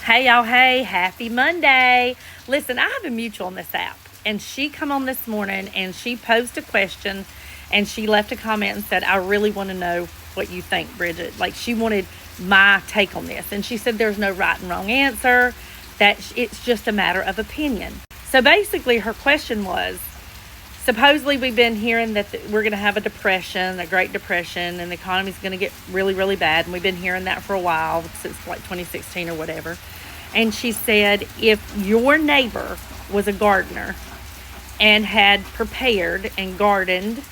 Hey y'all, hey, happy Monday. Listen, I have a mutual on this app, and she come on this morning and she posed a question and she left a comment and said, I really want to know what you think, Bridget. Like, she wanted my take on this. And she said there's no right and wrong answer, that it's just a matter of opinion. So basically her question was, supposedly we've been hearing that we're going to have a depression, a Great Depression, and the economy's going to get really, really bad. And we've been hearing that for a while, since like 2016 or whatever. And she said, if your neighbor was a gardener and had prepared and gardened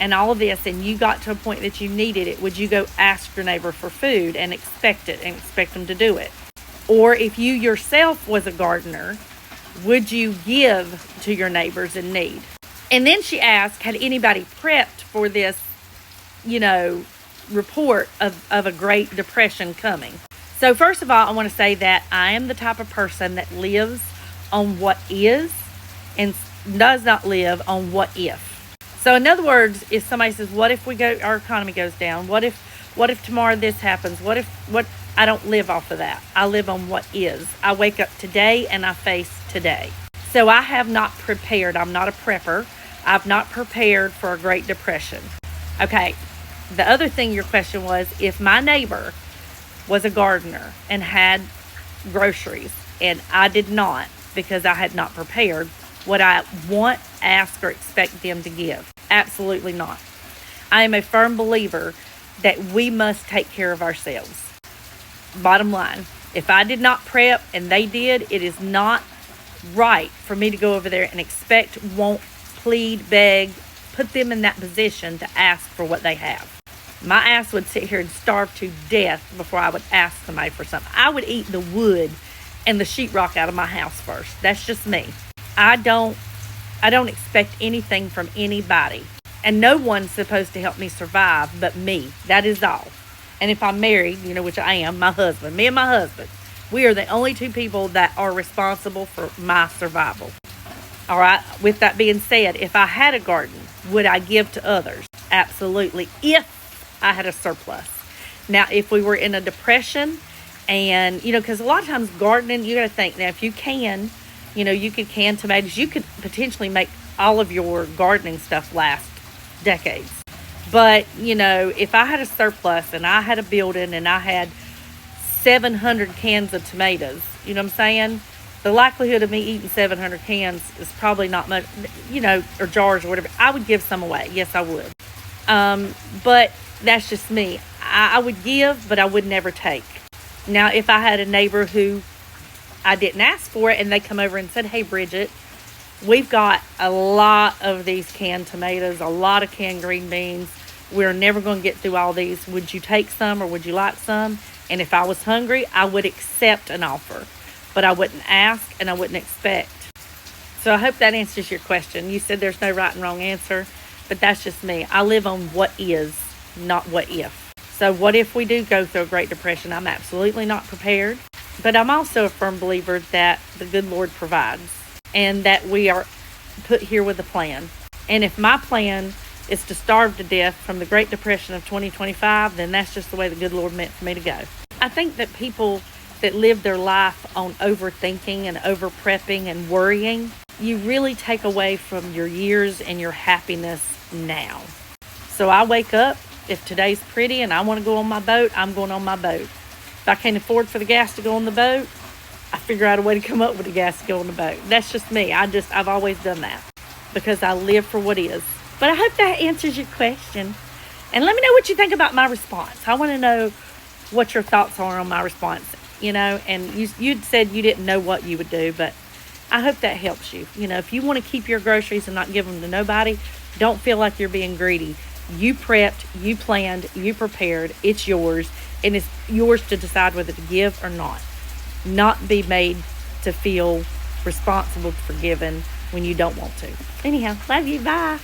and all of this, and you got to a point that you needed it, would you go ask your neighbor for food and expect it and expect them to do it? Or if you yourself was a gardener, would you give to your neighbors in need? And then she asked, had anybody prepped for this, report of a Great Depression coming? So first of all, I want to say that I am the type of person that lives on what is and does not live on what if. So in other words, if somebody says, what if our economy goes down? What if tomorrow this happens? I don't live off of that. I live on what is. I wake up today and I face today. So I have not prepared. I'm not a prepper. I've not prepared for a Great Depression. Okay. The other thing your question was, if my neighbor was a gardener and had groceries and I did not, because I had not prepared, would I want, ask, or expect them to give? Absolutely not. I am a firm believer that we must take care of ourselves. Bottom line, if I did not prep and they did, it is not right for me to go over there and expect, want, plead, beg, put them in that position to ask for what they have. My ass would sit here and starve to death before I would ask somebody for something. I would eat the wood and the sheetrock out of my house first. That's just me. I don't expect anything from anybody. And no one's supposed to help me survive but me. That is all. And if I'm married, which I am, me and my husband, we are the only two people that are responsible for my survival. All right. With that being said, if I had a garden, would I give to others? Absolutely. If I had a surplus. Now, if we were in a depression and, because a lot of times gardening, you got to think, now, if you can, you could can tomatoes, you could potentially make all of your gardening stuff last decades. But, if I had a surplus and I had a building and I had 700 cans of tomatoes, you know what I'm saying? The likelihood of me eating 700 cans is probably not much, or jars or whatever. I would give some away. Yes, I would. But that's just me. I would give, but I would never take. Now, if I had a neighbor who I didn't ask for it and they come over and said, hey, Bridget, we've got a lot of these canned tomatoes, a lot of canned green beans. We're never going to get through all these. Would you take some or would you like some? And if I was hungry, I would accept an offer, but I wouldn't ask and I wouldn't expect. So I hope that answers your question. You said there's no right and wrong answer, but that's just me. I live on what is, not what if. So what if we do go through a Great Depression? I'm absolutely not prepared, but I'm also a firm believer that the good Lord provides and that we are put here with a plan. And if my plan is to starve to death from the Great Depression of 2025, then that's just the way the good Lord meant for me to go. I think that people that live their life on overthinking and over prepping and worrying, you really take away from your years and your happiness now. So I wake up, if today's pretty and I want to go on my boat, I'm going on my boat. If I can't afford for the gas to go on the boat, I figure out a way to come up with the gas to go on the boat. That's just me. I've always done that because I live for what is. But I hope that answers your question. And let me know what you think about my response. I want to know what your thoughts are on my response, and you'd said you didn't know what you would do, but I hope that helps you. If you want to keep your groceries and not give them to nobody, don't feel like you're being greedy. You prepped, you planned, you prepared. It's yours, and it's yours to decide whether to give or not. Not be made to feel responsible for giving when you don't want to. Anyhow, love you. Bye.